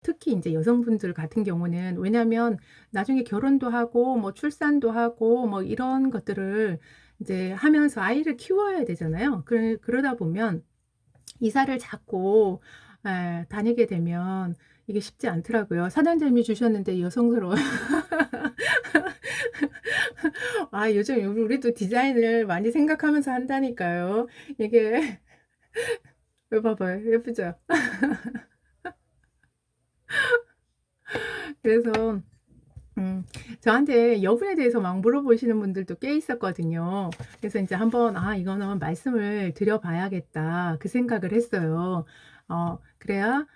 특히 인제 여성분들 같은 경우는 왜냐하면 나중에 결혼도 하고 뭐 출산도 하고 뭐 이런 것들을 이제 하면서 아이를 키워야 되잖아요. 그러다 보면 이사를 자꾸 다니게 되면 이게 쉽지 않더라고요. 사연자님이 주셨는데 여성스러워요. 아 요즘 우리도 디자인을 많이 생각하면서 한다니까요. 이게 이거 봐봐요. 예쁘죠? 그래서 음 저한테 여분에 대해서 막 물어보시는 분들도 꽤 있었거든요. 그래서 인제 한번 '아 이거는 말씀을 드려 봐야겠다.' 그 생각을 했어요. 그래야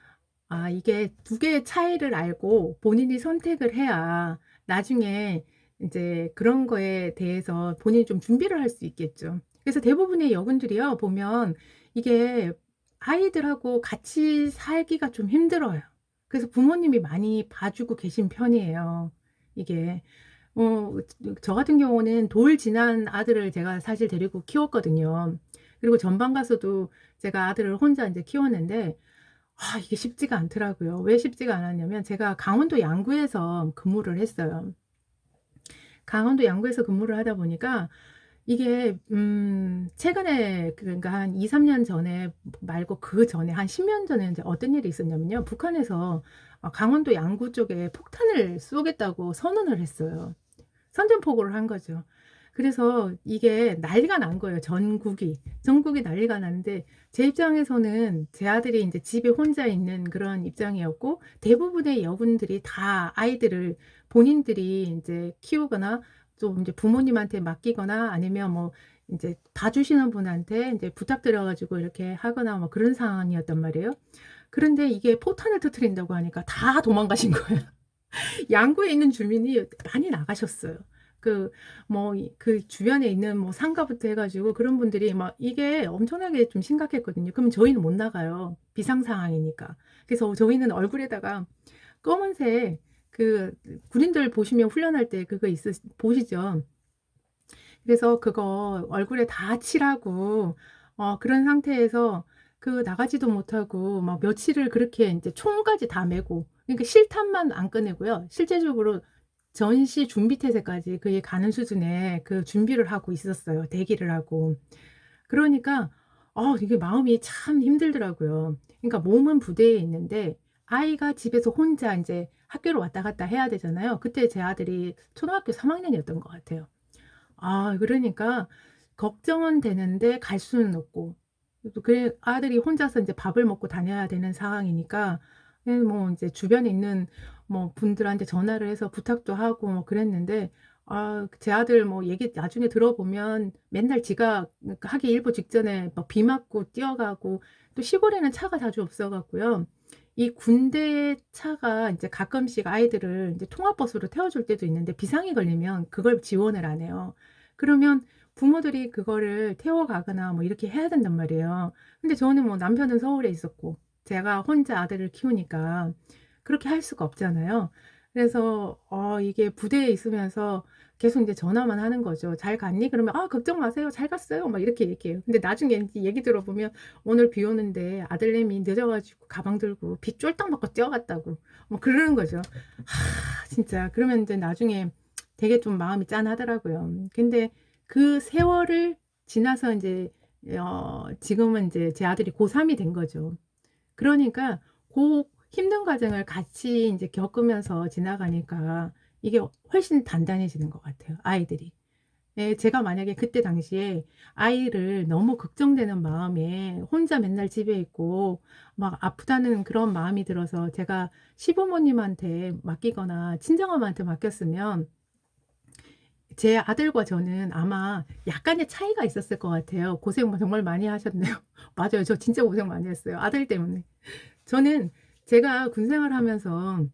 이게 두 개의 차이를 알고 본인이 선택을 해야 나중에 인제 그런 거에 대해서 본인이 좀 준비를 할 수 있겠죠. 그래서 대부분의 여군들이요 보면 이게 아이들하고 같이 살기가 좀 힘들어요. 그래서 부모님이 많이 봐 주고 계신 편이에요. 이게 저 같은 경우는 돌 지난 아들을 제가 사실 데리고 키웠거든요. 그리고 전방 가서도 제가 아들을 혼자 인제 키웠는데 이게 쉽지가 않더라고요. 왜 쉽지가 않았냐면 제가 강원도 양구에서 근무를 했어요. 강원도 양구에서 근무를 하다 보니까 이게 최근에 그러니까 한 2-3년 전에 말고 그전에 한 10년 전에 인제 어떤 일이 있었냐면요. 북한에서 강원도 양구 쪽에 폭탄을 쏘겠다고 선언을 했어요. 선전포고를 한 거죠. 그래서 이게 난리가 난 거예요, 전국이. 전국이 난리가 났는데 제 입장에서는 제 아들이 인제 집에 혼자 있는 그런 입장이었고 대부분의 여군들이 다 아이들을 본인들이 인제 키우거나 좀 인제 부모님한테 맡기거나 아니면 뭐 인제 봐주시는 분한테 인제 부탁드려 가지고 이렇게 하거나 뭐 그런 상황이었단 말이에요. 그런데 이게 포탄을 터뜨린다고 하니까 다 도망가신 거예요. 양구에 있는 주민이 많이 나가셨어요. 그 뭐 그 주변에 있는 뭐 상가부터 해 가지고 그런 분들이 막 이게 엄청나게 좀 심각했거든요. 그러면 저희는 못 나가요, 비상 상황이니까. 그래서 저희는 얼굴에다가 검은색 그 군인들 보시면 훈련할 때 그거 보시죠? 그래서 그거 얼굴에 다 칠하고 그런 상태에서 나가지도 못하고 막 며칠을 그렇게 인제 총까지 다 메고 그러니까 실탄만 안 꺼내고요. 실제적으로 전시 준비 태세까지 그게 가는 수준의 그 준비를 하고 있었어요, 대기를 하고. 그러니까 이게 마음이 참 힘들더라고요. 그러니까 몸은 부대에 있는데 아이가 집에서 혼자 인제 학교를 왔다 갔다 해야 되잖아요. 그때 제 아들이 초등학교 3 학년이었던 것 같아요. 그러니까 걱정은 되는데 갈 수는 없고 또 아들이 혼자서 인제 밥을 먹고 다녀야 되는 상황이니까 뭐 인제 주변에 있는 뭐 분들한테 전화를 해서 부탁도 하고 뭐 그랬는데 제 아들 뭐 얘기 나중에 들어보면 맨날 지가 그러니까 하기 일보 직전에 막 비 맞고 뛰어가고 또 시골에는 차가 자주 없어 갖고요. 이 군대 차가 인제 가끔씩 아이들을 인제 통학버스로 태워 줄 때도 있는데 비상이 걸리면 그걸 지원을 안 해요. 그러면 부모들이 그거를 태워 가거나 뭐 이렇게 해야 된단 말이에요. 근데 저는 뭐 남편은 서울에 있었고 제가 혼자 아들을 키우니까 그렇게 할 수가 없잖아요. 그래서 이게 부대에 있으면서 계속 인제 전화만 하는 거죠. "잘 갔니?" 그러면 "아 걱정 마세요. 잘 갔어요." 막 이렇게 얘기해요. 근데 나중에 인제 얘기 들어보면 "오늘 비 오는데 아들내미 늦어 가지고 가방 들고 비 쫄딱 맞고 뛰어갔다."고 뭐 그러는 거죠. 진짜 그러면 인제 나중에 되게 좀 마음이 짠하더라고요. 근데 그 세월을 지나서 인제 지금은 인제 제 아들이 고3이 된 거죠. 그러니까 고 힘든 과정을 같이 인제 겪으면서 지나가니까 이게 훨씬 단단해지는 것 같아요, 아이들이. 예 제가 만약에 그때 당시에 아이를 너무 걱정되는 마음에 혼자 맨날 집에 있고 막 아프다는 그런 마음이 들어서 제가 시부모님한테 맡기거나 친정엄마한테 맡겼으면 제 아들과 저는 아마 약간의 차이가 있었을 것 같아요. 고생 정말 많이 하셨네요. 맞아요. 저 진짜 고생 많이 했어요, 아들 때문에. 저는 제가 군 생활하면서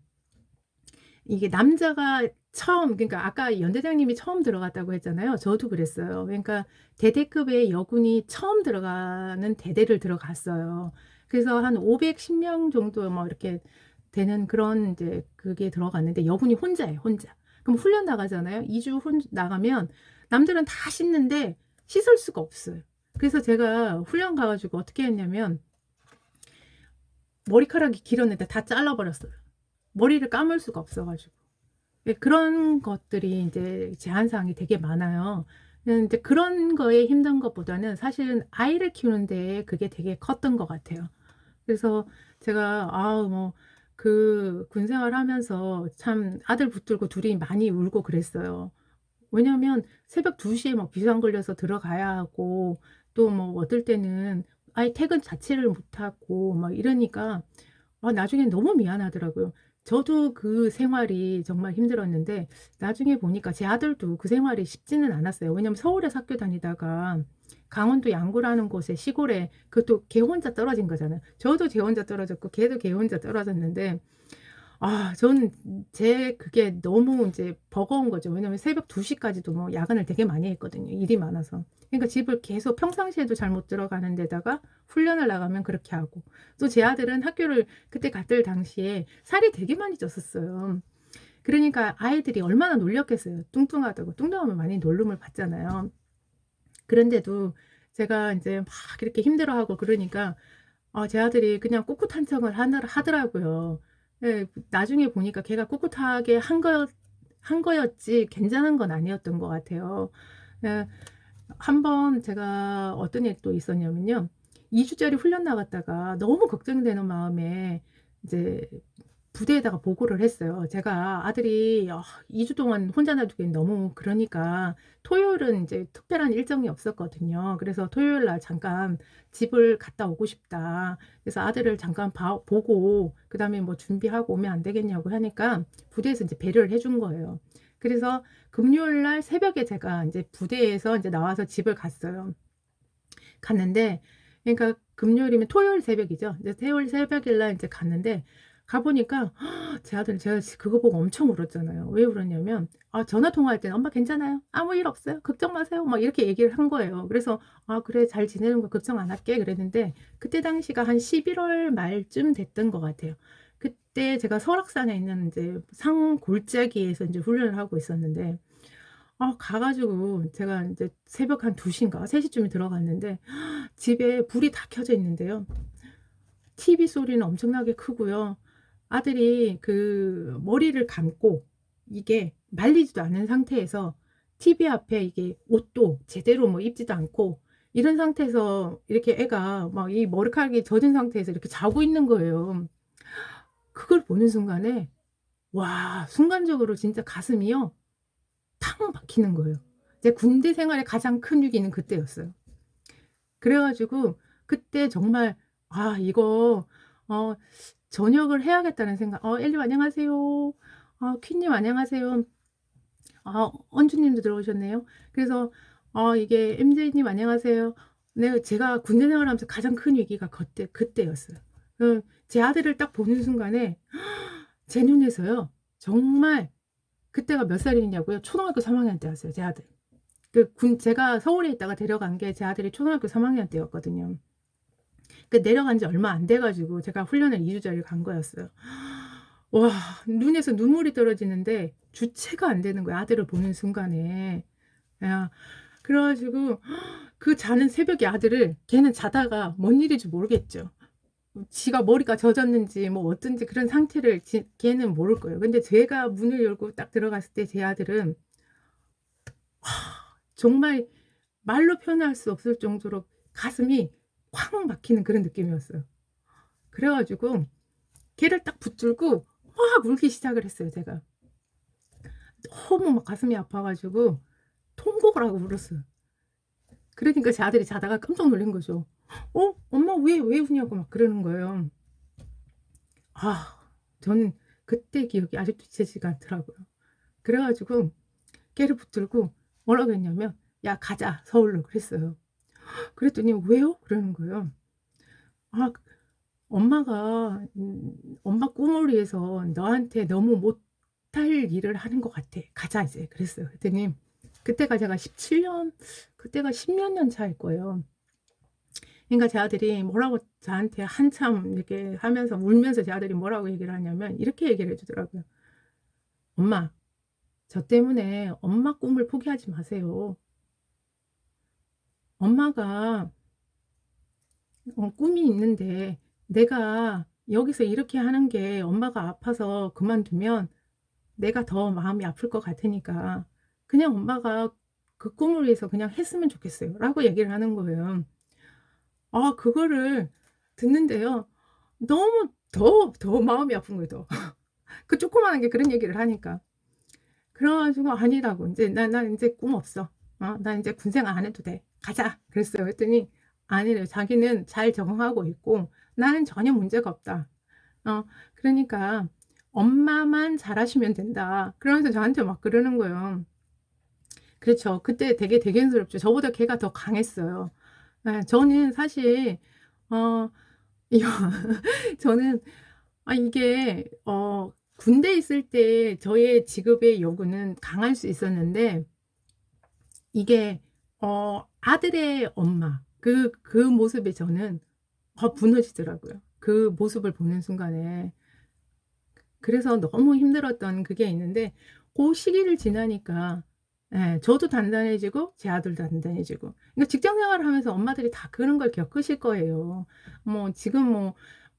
이게 남자가 처음 그러니까 아까 연대장님이 처음 들어갔다고 했잖아요. 저도 그랬어요. 그러니까 대대급의 여군이 처음 들어가는 대대를 들어갔어요. 그래서 한 510명 정도 뭐 이렇게 되는 그런 인제 그게 들어갔는데 여군이 혼자예요, 혼자. 그럼 훈련 나가잖아요. 2주 혼 나가면 남들은 다 씻는데 씻을 수가 없어요. 그래서 제가 훈련 가 가지고 어떻게 했냐면 머리카락이 길었는데 다 잘라 버렸어요. 머리를 감을 수가 없어 가지고. 예, 그런 것들이 인제 제한 사항이 되게 많아요. 인제 그런 거에 힘든 것보다는 사실은 아이를 키우는 데에 그게 되게 컸던 것 같아요. 그래서 제가 아우 뭐 그 군 생활하면서 참 아들 붙들고 둘이 많이 울고 그랬어요. 왜냐하면 새벽 2 시에 막 비상 걸려서 들어가야 하고, 또 뭐 어떨 때는 아예 퇴근 자체를 못 하고 막 이러니까 나중엔 너무 미안하더라고요. 저도 그 생활이 정말 힘들었는데 나중에 보니까 제 아들도 그 생활이 쉽지는 않았어요. 왜냐면 서울에서 학교 다니다가 강원도 양구라는 곳에 시골에, 그것도 걔 혼자 떨어진 거잖아요. 저도 걔 혼자 떨어졌고 걔도 걔 혼자 떨어졌는데 저는 제 그게 너무 인제 버거운 거죠. 왜냐면 새벽 2 시까지도 뭐 야근을 되게 많이 했거든요, 일이 많아서. 그러니까 집을 계속 평상시에도 잘 못 들어가는 데다가 훈련을 나가면 그렇게 하고, 또 제 아들은 학교를 그때 갔을 당시에 살이 되게 많이 쪘었어요. 그러니까 아이들이 얼마나 놀렸겠어요. 뚱뚱하다고. 뚱뚱하면 많이 놀림을 받잖아요. 그런데도 제가 인제 막 이렇게 힘들어하고 그러니까 제 아들이 그냥 꿋꿋한 척을 하더라고요. 예. 나중에 보니까 걔가 꿋꿋하게 한 거였지 괜찮은 건 아니었던 것 같아요. 예. 한 번 제가 어떤 일이 또 있었냐면요. 2 주짜리 훈련 나갔다가 너무 걱정되는 마음에 이제 부대에다가 보고를 했어요. 제가 아들이 2주 동안 혼자 놔두기엔 너무 그러니까 토요일은 인제 특별한 일정이 없었거든요. 그래서 "토요일 날 잠깐 집을 갔다 오고 싶다. 그래서 아들을 잠깐 보고 그다음에 뭐 준비하고 오면 안 되겠냐."고 하니까 부대에서 인제 배려를 해준 거예요. 그래서 금요일 날 새벽에 제가 인제 부대에서 인제 나와서 집을 갔어요. 갔는데, 그러니까 금요일이면 토요일 새벽이죠. 이제 토요일 새벽일 날 인제 갔는데 가 보니까 제 아들, 제가 그거 보고 엄청 울었잖아요. 왜 울었냐면 전화 통화할 때는 "엄마 괜찮아요. 아무 일 없어요. 걱정 마세요." 막 이렇게 얘기를 한 거예요. 그래서 "아 그래. 잘 지내는 거 걱정 안 할게." 그랬는데, 그때 당시가 한 11월 말쯤 됐던 것 같아요. 그때 제가 설악산에 있는 인제 산 골짜기에서 인제 훈련을 하고 있었는데 가 가지고 제가 인제 새벽 한 2 시인가 3 시쯤에 들어갔는데 집에 불이 다 켜져 있는데요. TV 소리는 엄청나게 크고요. 아들이 그 머리를 감고 이게 말리지도 않은 상태에서 TV 앞에 이게 옷도 제대로 뭐 입지도 않고 이런 상태에서 이렇게 애가 막 이 머리카락이 젖은 상태에서 이렇게 자고 있는 거예요. 그걸 보는 순간에 순간적으로 진짜 가슴이요 탕 막히는 거예요. 제 군대 생활의 가장 큰 위기는 그때였어요. 그래 가지고 그때 정말 이거 어 전역을 해야겠다는 생각. 엘님 안녕하세요. 퀸님 안녕하세요. 언주 님도 들어오셨네요. 그래서 이게 MJ님 안녕하세요. 네, 제가 군대 생활하면서 가장 큰 위기가 그때였어요. 제 아들을 딱 보는 순간에 제 눈에서요 정말, 그때가 몇 살이냐고요? 초등학교 3 학년 때였어요, 제 아들. 제가 서울에 있다가 데려간 게 제 아들이 초등학교 3 학년 때였거든요. 내려간 지 얼마 안 돼 가지고 제가 훈련을 2 주짜리를 간 거였어요. 와, 눈에서 눈물이 떨어지는데 주체가 안 되는 거야, 아들을 보는 순간에. 야, 그래 가지고 그 자는 새벽에 아들을, 걔는 자다가 뭔 일인지 모르겠죠. 지가 머리가 젖었는지 뭐 어쩐지 그런 상태를 걔는 모를 거예요. 근데 제가 문을 열고 딱 들어갔을 때 제 아들은 정말 말로 표현할 수 없을 정도로 가슴이 쾅 막히는 그런 느낌이었어요. 그래 가지고 걔를 딱 붙들고 막 울기 시작을 했어요, 제가. 너무 막 가슴이 아파 가지고 통곡을 하고 울었어요. 그러니까 제 아들이 자다가 깜짝 놀란 거죠. 엄마 왜 우냐고 막 그러는 거예요. 아 저는 그때 기억이 아직도 잊혀지지가 않더라고요. 그래 가지고 걔를 붙들고 뭐라고 했냐면 "야 가자 서울로." 그랬어요. 그랬더니 "왜요?" 그러는 거예요. 아 엄마가 엄마 꿈을 위해서 너한테 너무 못할 일을 하는 것 같아. 가자 이제." 그랬어요. 그랬더니 그때가 제가 17 년, 그때가 10몇 년 차일 거예요. 그러니까 제 아들이 뭐라고 저한테 한참 이렇게 하면서 울면서 제 아들이 뭐라고 얘기를 하냐면 이렇게 얘기를 해 주더라고요. "엄마, 저 때문에 엄마 꿈을 포기하지 마세요. 엄마가 꿈이 있는데 내가 여기서 이렇게 하는 게 엄마가 아파서 그만두면 내가 더 마음이 아플 것 같으니까 그냥 엄마가 그 꿈을 위해서 그냥 했으면 좋겠어요. 라고 얘기를 하는 거예요. 그거를 듣는데요. 너무 더 마음이 아픈 거예요, 더. 그 조그마한 게 그런 얘기를 하니까. 그래 가지고 아니라고 인제 "나 인제 꿈 없어. 나 인제 군 생활 안 해도 돼. 가자." 그랬어요. 그랬더니 아니래요. 자기는 잘 적응하고 있고 "나는 전혀 문제가 없다. 그러니까 엄마만 잘하시면 된다." 그러면서 저한테 막 그러는 거예요. 그렇죠. 그때 되게 대견스럽죠. 저보다 걔가 더 강했어요. 예. 저는 사실 어 이거 저는 이게 군대에 있을 때 저의 직업의 요구는 강할 수 있었는데 이게 아들의 엄마 그 모습에 저는 무너지더라고요. 그 모습을 보는 순간에. 그래서 너무 힘들었던 그게 있는데 고 시기를 지나니까 예 저도 단단해지고 제 아들도 단단해지고. 그러니까 직장 생활을 하면서 엄마들이 다 그런 걸 겪으실 거예요. 뭐 지금 뭐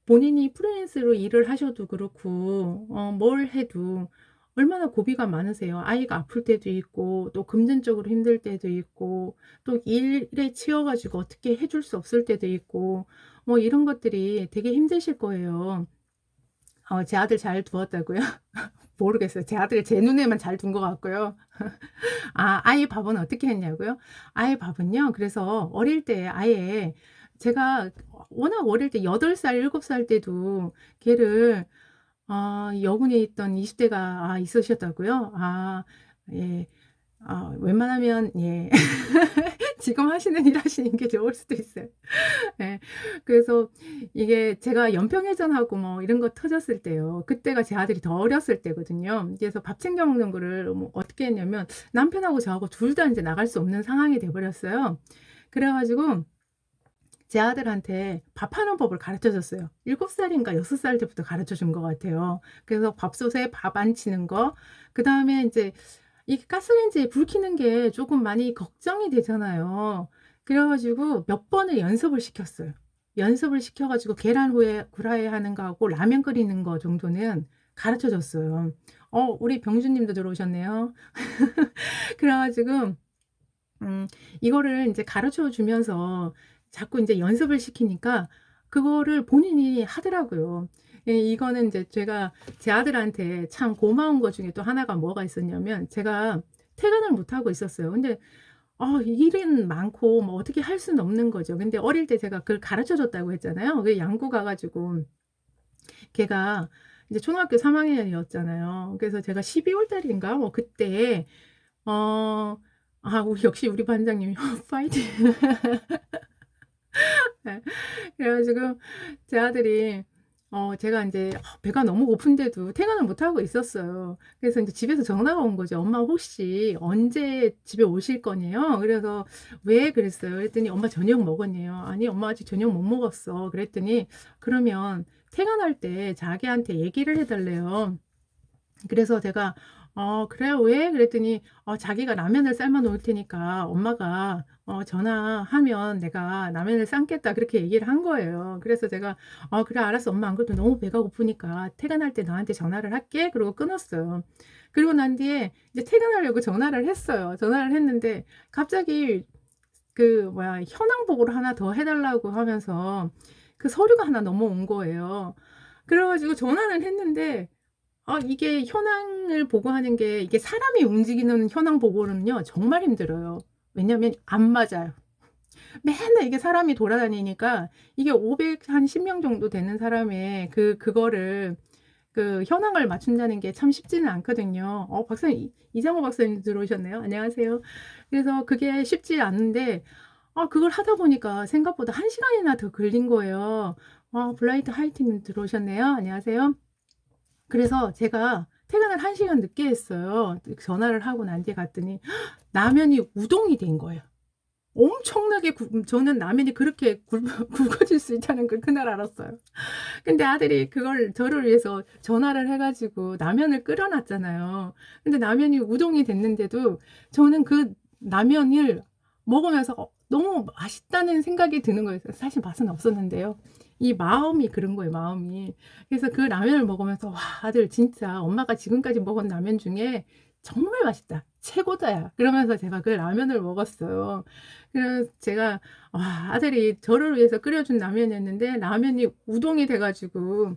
본인이 프리랜서로 일을 하셔도 그렇고 뭘 해도 얼마나 고비가 많으세요. 아이가 아플 때도 있고 또 금전적으로 힘들 때도 있고 또 일에 치여 가지고 어떻게 해줄 수 없을 때도 있고 뭐 이런 것들이 되게 힘드실 거예요. 제 아들 잘 두었다고요? 모르겠어요. 제 아들이 제 눈에만 잘 둔 것 같고요. 아이 밥은 어떻게 했냐고요? 아이 밥은요. 그래서 어릴 때 아예 제가 워낙 어릴 때 8 살 7살 때도 걔를 여군에 있던 20 대가 있으셨다고요? 예. 웬만하면 예. 지금 하시는 일 하시는 게 좋을 수도 있어요. 예. 그래서 이게 제가 연평해전하고 뭐 이런 거 터졌을 때요. 그때가 제 아들이 더 어렸을 때거든요. 그래서 밥 챙겨 먹는 거를 뭐 어떻게 했냐면 남편하고 저하고 둘 다 인제 나갈 수 없는 상황이 돼 버렸어요. 그래 가지고 제 아들한테 밥하는 법을 가르쳐 줬어요. 7 살인가 6살 때부터 가르쳐 준 것 같아요. 그래서 밥솥에 밥 안 치는 거 그다음에 인제 이 가스레인지에 불 켜는 게 쪼금 많이 걱정이 되잖아요. 그래 가지고 몇 번을 연습을 시켰어요. 연습을 시켜 가지고 계란 후에 후라이 하는 거하고 라면 끓이는 거 정도는 가르쳐 줬어요. 우리 병주 님도 들어오셨네요. 그래 가지고 이거를 인제 가르쳐 주면서 자꾸 인제 연습을 시키니까 그거를 본인이 하더라고요. 예 이거는 인제 제가 제 아들한테 참 고마운 것 중에 또 하나가 뭐가 있었냐면 제가 퇴근을 못 하고 있었어요. 근데 일은 많고 뭐 어떻게 할 수는 없는 거죠. 근데 어릴 때 제가 그걸 가르쳐 줬다고 했잖아요. 그 양구 가 가지고 걔가 이제 초등학교 3 학년이었잖아요. 그래서 제가 12월 달인가 뭐 그때 어 우리 역시 우리 반장님이 파이팅. 예. 그래 가지고 제 아들이 제가 인제 배가 너무 고픈데도 퇴근을 못 하고 있었어요. 그래서 인제 집에서 전화가 온 거죠. "엄마 혹시 언제 집에 오실 거냐?"요. 그래서 "왜?" 그랬어요. 그랬더니 "엄마 저녁 먹었냐?"요. "아니 엄마 아직 저녁 못 먹었어." 그랬더니 그러면 퇴근할 때 자기한테 얘기를 해 달래요. 그래서 제가 그래요. 왜?" 그랬더니 자기가 "라면을 삶아 놓을 테니까 엄마가 전화하면 내가 라면을 삶겠다." 그렇게 얘기를 한 거예요. 그래서 제가 그래 알았어. 엄마 안 그래도 너무 배가 고프니까 퇴근할 때 너한테 전화를 할게." 그러고 끊었어요. 그리고 난 뒤에 이제 퇴근하려고 전화를 했어요. 전화를 했는데 갑자기 그 뭐야 현황 보고를 하나 더 해 달라고 하면서 그 서류가 하나 넘어온 거예요. 그래 가지고 전화는 했는데 이게 현황을 보고하는 게 이게 사람이 움직이는 현황 보고는요 정말 힘들어요. 왜냐면 안 맞아요. 맨날 이게 사람이 돌아다니니까 이게 500 한 10명 정도 되는 사람의 그거를 그 현황을 맞춘다는 게 참 쉽지는 않거든요. 박사님 이장호 박사님 들어오셨네요. 안녕하세요. 그래서 그게 쉽지 않은데 그걸 하다 보니까 생각보다 1 시간이나 더 걸린 거예요. 블라이트 하이팅 님 들어오셨네요. 안녕하세요. 그래서 제가 퇴근을 1 시간 늦게 했어요. 전화를 하고 난 뒤에 갔더니 라면이 우동이 된 거예요. 엄청나게 저는 라면이 그렇게 굵 굵어질 수 있다는 걸 그날 알았어요. 근데 아들이 그걸 저를 위해서 전화를 해 가지고 라면을 끓여 놨잖아요. 근데 라면이 우동이 됐는데도 저는 그 라면을 먹으면서 너무 맛있다는 생각이 드는 거예요. 사실 맛은 없었는데요. 이 마음이 그런 거예요, 마음이. 그래서 그 라면을 먹으면서 '와 아들 진짜 엄마가 지금까지 먹은 라면 중에 정말 맛있다. 최고다.' 그러면서 제가 그 라면을 먹었어요. 그래서 제가 아들이 저를 위해서 끓여 준 라면이었는데 라면이 우동이 돼 가지고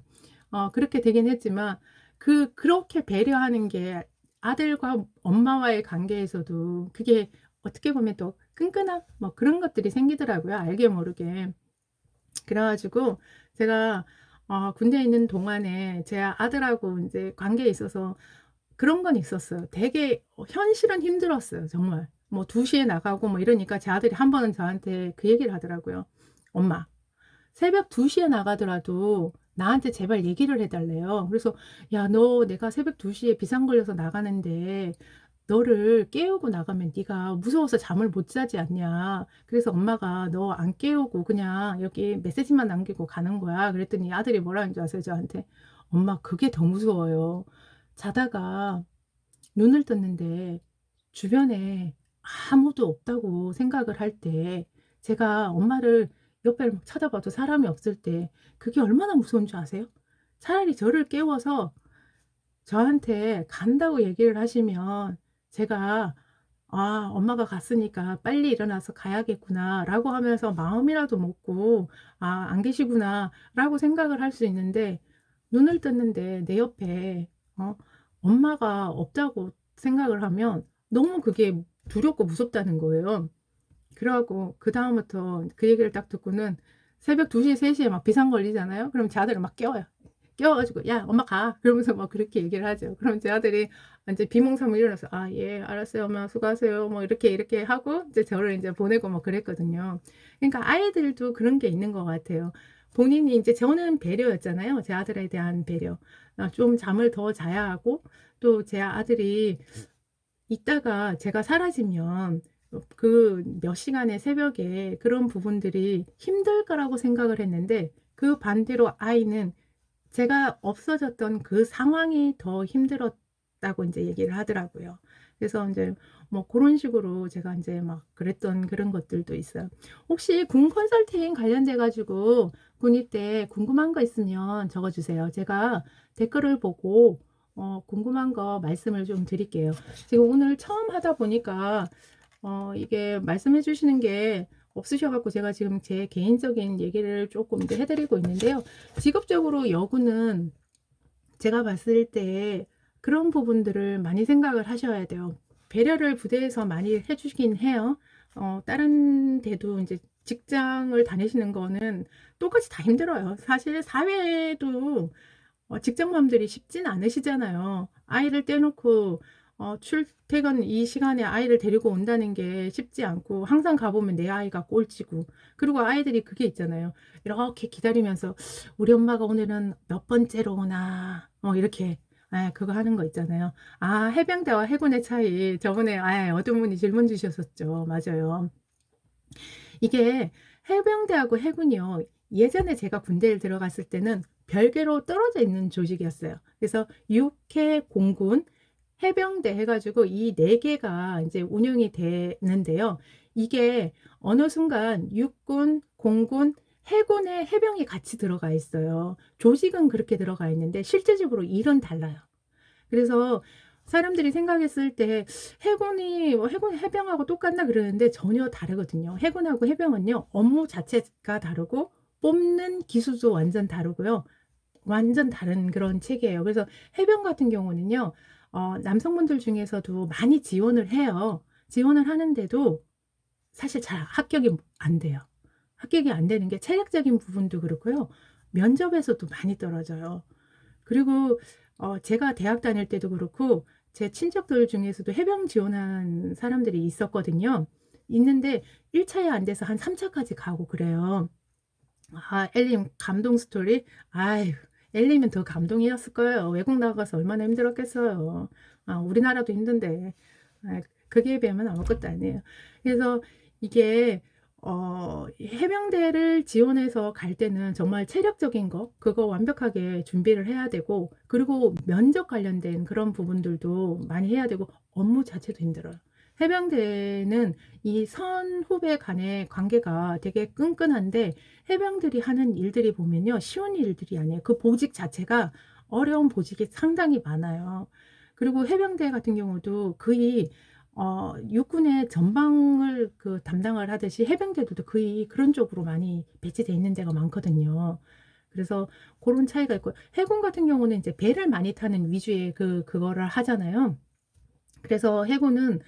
그렇게 되긴 했지만 그렇게 배려하는 게 아들과 엄마와의 관계에서도 그게 어떻게 보면 또 끈끈함 뭐 그런 것들이 생기더라고요, 알게 모르게. 그래 가지고 제가 군대에 있는 동안에 제 아들하고 인제 관계에 있어서 그런 건 있었어요. 되게 현실은 힘들었어요, 정말. 뭐 2 시에 나가고 뭐 이러니까 제 아들이 한 번은 저한테 그 얘기를 하더라고요. "엄마, 새벽 2 시에 나가더라도 나한테 제발 얘기를 해 달래요." 그래서 "야 너 내가 새벽 2 시에 비상 걸려서 나가는데 너를 깨우고 나가면 네가 무서워서 잠을 못 자지 않냐. 그래서 엄마가 너 안 깨우고 그냥 여기 메시지만 남기고 가는 거야." 그랬더니 아들이 뭐라는 줄 아세요, 저한테? "엄마 그게 더 무서워요. 자다가 눈을 떴는데 주변에 아무도 없다고 생각을 할 때 제가 엄마를 옆에를 막 쳐다봐도 사람이 없을 때 그게 얼마나 무서운 줄 아세요? 차라리 저를 깨워서 저한테 간다고 얘기를 하시면 제가 '아 엄마가 갔으니까 빨리 일어나서 가야겠구나.'라고 하면서 마음이라도 먹고 '아 안 계시구나.'라고 생각을 할 수 있는데 눈을 떴는데 내 옆에 어 엄마가 없다고 생각을 하면 너무 그게 두렵고 무섭다는 거예요. 그래 갖고 그다음부터 그 얘기를 딱 듣고는 새벽 2 시, 3 시에 막 비상 걸리잖아요. 그럼 제 아들을 막 깨워요. 깨워 가지고 "야 엄마 가." 그러면서 막 그렇게 얘기를 하죠. 그럼 제 아들이 인제 비몽사몽 일어나서 "아 예 알았어요 엄마 수고하세요." 뭐 이렇게 하고 이제 저를 인제 보내고 뭐 그랬거든요. 그러니까 아이들도 그런 게 있는 것 같아요. 본인이 인제 저는 배려였잖아요. 제 아들에 대한 배려. 좀 잠을 더 자야 하고 또 제 아들이 있다가 제가 사라지면 그 몇 시간의 새벽에 그런 부분들이 힘들 거라고 생각을 했는데 그 반대로 아이는 제가 없어졌던 그 상황이 더 힘들었다고 인제 얘기를 하더라고요. 그래서 인제 뭐 고런 식으로 제가 인제 막 그랬던 그런 것들도 있어요. 혹시 군 컨설팅 관련돼 가지고 군입 때 궁금한 거 있으면 적어 주세요. 제가 댓글을 보고 궁금한 거 말씀을 좀 드릴게요. 지금 오늘 처음 하다 보니까 이게 말씀해 주시는 게 없으셔 갖고 제가 지금 제 개인적인 얘기를 쪼끔 이제 해 드리고 있는데요. 직업적으로 여군은 제가 봤을 때 그런 부분들을 많이 생각을 하셔야 돼요. 배려를 부대에서 많이 해 주시긴 해요. 다른 데도 인제 직장을 다니시는 거는 똑같이 다 힘들어요. 사실 사회도 직장맘들이 쉽진 않으시잖아요. 아이를 떼놓고 출퇴근 이 시간에 아이를 데리고 온다는 게 쉽지 않고 항상 가 보면 내 아이가 꼴찌고 그리고 아이들이 그게 있잖아요. 이렇게 기다리면서 '우리 엄마가 오늘은 몇 번째로 오나.' 이렇게 그거 하는 거 있잖아요. 해병대와 해군의 차이 저번에 어떤 분이 질문 주셨었죠. 맞아요. 이게 해병대하고 해군이요. 예전에 제가 군대를 들어갔을 때는 별개로 떨어져 있는 조직이었어요. 그래서 육해, 공군, 해병대 해 가지고 이 4 개가 인제 운영이 되는데요. 이게 어느 순간 육군, 공군, 해군에 해병이 같이 들어가 있어요. 조직은 그렇게 들어가 있는데 실제적으로 일은 달라요. 그래서 사람들이 생각했을 때 '해군이 해군 해병하고 똑같나?' 그러는데 전혀 다르거든요. 해군하고 해병은요 업무 자체가 다르고 뽑는 기수도 완전 다르고요. 완전 다른 그런 체계예요. 그래서 해병 같은 경우는요 남성분들 중에서도 많이 지원을 해요. 지원을 하는데도 사실 잘 합격이 안 돼요. 합격이 안 되는 게 체력적인 부분도 그렇고요. 면접에서도 많이 떨어져요. 그리고 제가 대학 다닐 때도 그렇고 제 친척들 중에서도 해병 지원한 사람들이 있었거든요. 있는데 1 차에 안 돼서 한 3 차까지 가고 그래요. 엘리님 감동 스토리? 아유 엘리면 더 감동이었을 거예요. 외국 나가서 얼마나 힘들었겠어요. 우리나라도 힘든데. 그거에 비하면 아무것도 아니에요. 그래서 이게 해병대를 지원해서 갈 때는 정말 체력적인 거 그거 완벽하게 준비를 해야 되고 그리고 면접 관련된 그런 부분들도 많이 해야 되고 업무 자체도 힘들어요. 해병대는 이 선후배 간의 관계가 되게 끈끈한데 해병들이 하는 일들이 보면요. 쉬운 일들이 아니에요. 그 보직 자체가 어려운 보직이 상당히 많아요. 그리고 해병대 같은 경우도 거의 육군의 전방을 그 담당을 하듯이 해병대들도 거의 그런 쪽으로 많이 배치돼 있는 데가 많거든요. 그래서 그런 차이가 있고 해군 같은 경우는 이제 배를 많이 타는 위주의 그거를 하잖아요. 그래서 해군은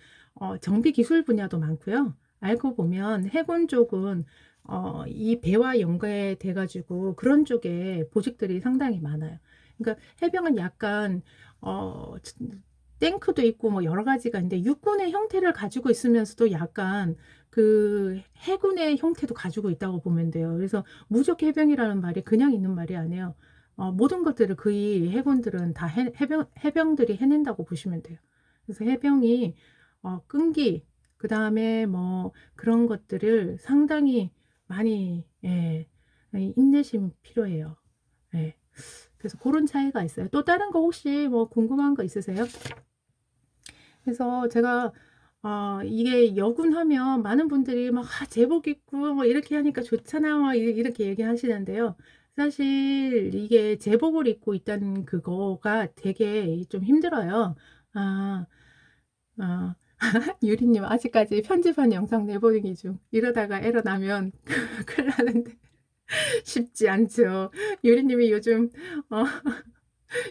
정비 기술 분야도 많고요. 알고 보면 해군 쪽은 이 배와 연계돼 가지고 그런 쪽에 보직들이 상당히 많아요. 그러니까 해병은 약간 탱크도 있고 뭐 여러 가지가 있는데 육군의 형태를 가지고 있으면서도 약간 그 해군의 형태도 가지고 있다고 보면 돼요. 그래서 무적 해병이라는 말이 그냥 있는 말이 아니에요. 모든 것들을 거의 해군들은 다 해병들이 해낸다고 보시면 돼요. 그래서 해병이 끈기 그다음에 뭐 그런 것들을 상당히 많이 인내심 필요해요. 예. 그래서 그런 차이가 있어요. 또 다른 거 혹시 뭐 궁금한 거 있으세요? 그래서 제가 이게 여군 하면 많은 분들이 막 제복 입고 뭐 이렇게 하니까 좋잖아 막 이렇게 얘기하시는데요. 사실 이게 제복을 입고 있다는 그거가 되게 좀 힘들어요. 아, 아, 유리님 아직까지 편집한 영상 내보내기 중. 이러다가 에러 나면 큰일 나는데 쉽지 않죠. 유리님이 요즘 어,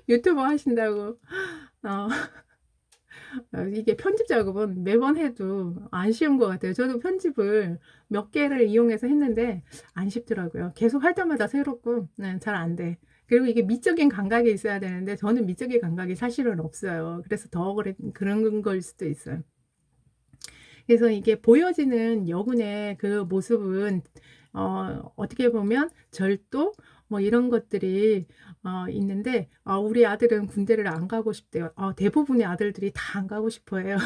유튜버 하신다고 어, 이게 편집 작업은 매번 해도 안 쉬운 것 같아요. 저도 편집을 몇 개를 이용해서 했는데 안 쉽더라고요. 계속 할 때마다 새롭고 잘 안 돼. 그리고 이게 미적인 감각이 있어야 되는데 저는 미적인 감각이 사실은 없어요. 그래서 더 그런 걸 수도 있어요. 그래서 이게 보여지는 여군의 그 모습은 어떻게 보면 절도 뭐 이런 것들이 있는데 우리 아들은 군대를 안 가고 싶대요. 대부분의 아들들이 다 안 가고 싶어해요.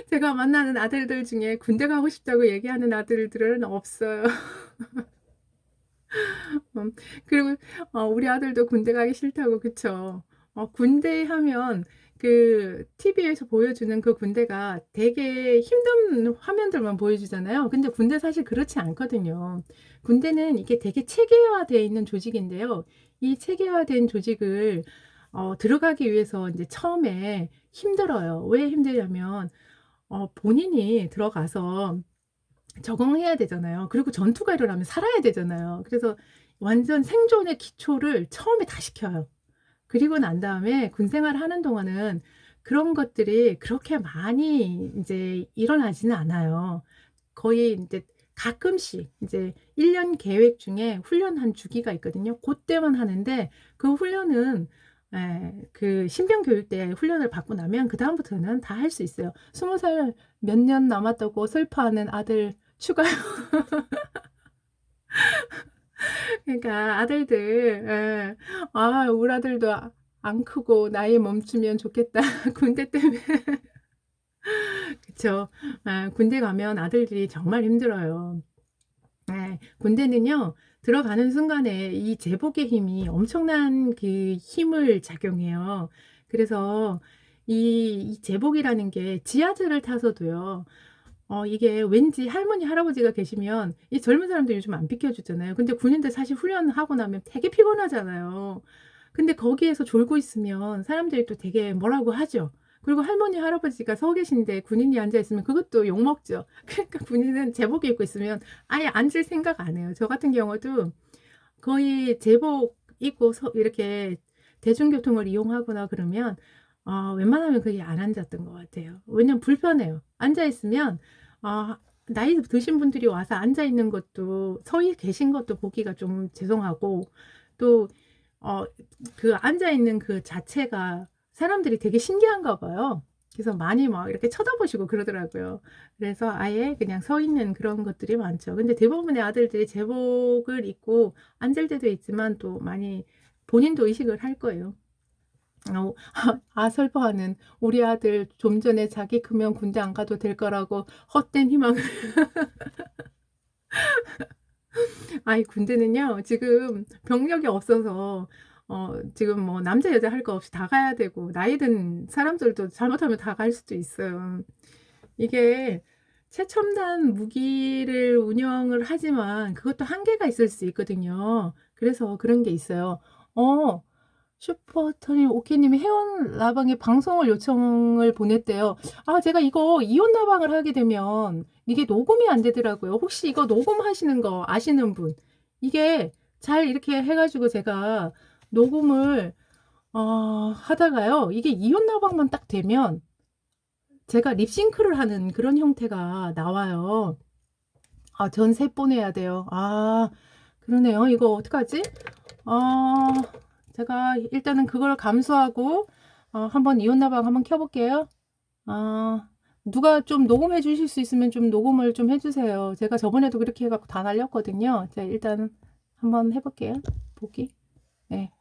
제가 만나는 아들들 중에 군대 가고 싶다고 얘기하는 아들들은 없어요. 음, 그리고 우리 아들도 군대 가기 싫다고 그쵸. 군대 하면 그 TV에서 보여주는 그 군대가 되게 힘든 화면들만 보여주잖아요. 근데 군대 사실 그렇지 않거든요. 군대는 이게 되게 체계화되어 있는 조직인데요. 이 체계화된 조직을 들어가기 위해서 이제 처음에 힘들어요. 왜 힘들냐면 본인이 들어가서 적응해야 되잖아요. 그리고 전투가 일어나면 살아야 되잖아요. 그래서 완전 생존의 기초를 처음에 다 시켜요. 그리고 난 다음에 군 생활을 하는 동안은 그런 것들이 그렇게 많이 이제 일어나지는 않아요. 거의 이제 가끔씩 이제 1년 계획 중에 훈련 한 주기가 있거든요. 그때만 하는데 그 훈련은 그 신병 교육 때 훈련을 받고 나면 그다음부터는 다 할 수 있어요. 20살 몇 년 남았다고 슬퍼하는 아들 추가. 그러니까 아들들, 우리 아들도 안 크고 나이 멈추면 좋겠다. 군대 때문에. 그쵸. 군대 가면 아들들이 정말 힘들어요. 군대는요, 들어가는 순간에 이 제복의 힘이 엄청난 그 힘을 작용해요. 그래서 이 제복이라는 게 지하철을 타서도요, 이게 왠지 할머니, 할아버지가 계시면 이 젊은 사람들 요즘 안 비켜주잖아요. 근데 군인들 사실 훈련하고 나면 되게 피곤하잖아요. 근데 거기에서 졸고 있으면 사람들이 또 되게 뭐라고 하죠. 그리고 할머니, 할아버지가 서 계신데 군인이 앉아 있으면 그것도 욕먹죠. 그러니까 군인은 제복 입고 있으면 아예 앉을 생각 안 해요. 저 같은 경우도 거의 제복 입고 이렇게 대중교통을 이용하거나 그러면 웬만하면 그게 안 앉았던 것 같아요. 왜냐면 불편해요. 앉아 있으면 나이 드신 분들이 와서 앉아 있는 것도 서 계신 것도 보기가 좀 죄송하고 또 그 앉아 있는 그 자체가 사람들이 되게 신기한가 봐요. 그래서 많이 막 이렇게 쳐다보시고 그러더라고요. 그래서 아예 그냥 서 있는 그런 것들이 많죠. 근데 대부분의 아들들이 제복을 입고 앉을 때도 있지만 또 많이 본인도 의식을 할 거예요. 슬퍼하는 우리 아들 좀 전에 자기 크면 군대 안 가도 될 거라고 헛된 희망을. 아이, 군대는요, 지금 병력이 없어서, 지금 뭐 남자 여자 할 거 없이 다 가야 되고 나이 든 사람들도 잘못하면 다 갈 수도 있어요. 이게 최첨단 무기를 운영을 하지만 그것도 한계가 있을 수 있거든요. 그래서 그런 게 있어요. 어 슈퍼토니 오케이님이 회원 라방에 방송을 요청을 보냈대요. 아, 제가 이거 이혼 라방을 하게 되면 이게 녹음이 안 되더라고요. 혹시 이거 녹음하시는 거 아시는 분? 이게 잘 이렇게 해가지고 제가 녹음을 하다가요. 이게 이혼 라방만 딱 되면 제가 립싱크를 하는 그런 형태가 나와요. 아, 전세 보내야 돼요. 아, 그러네요. 이거 어떡하지? 아, 제가 일단은 그걸 감수하고 한번 이혼나방 한번 켜볼게요. 누가 좀 녹음해 주실 수 있으면 좀 녹음을 좀 해주세요. 제가 저번에도 그렇게 해갖고 다 날렸거든요. 자, 일단은 한번 해볼게요. 보기. 네.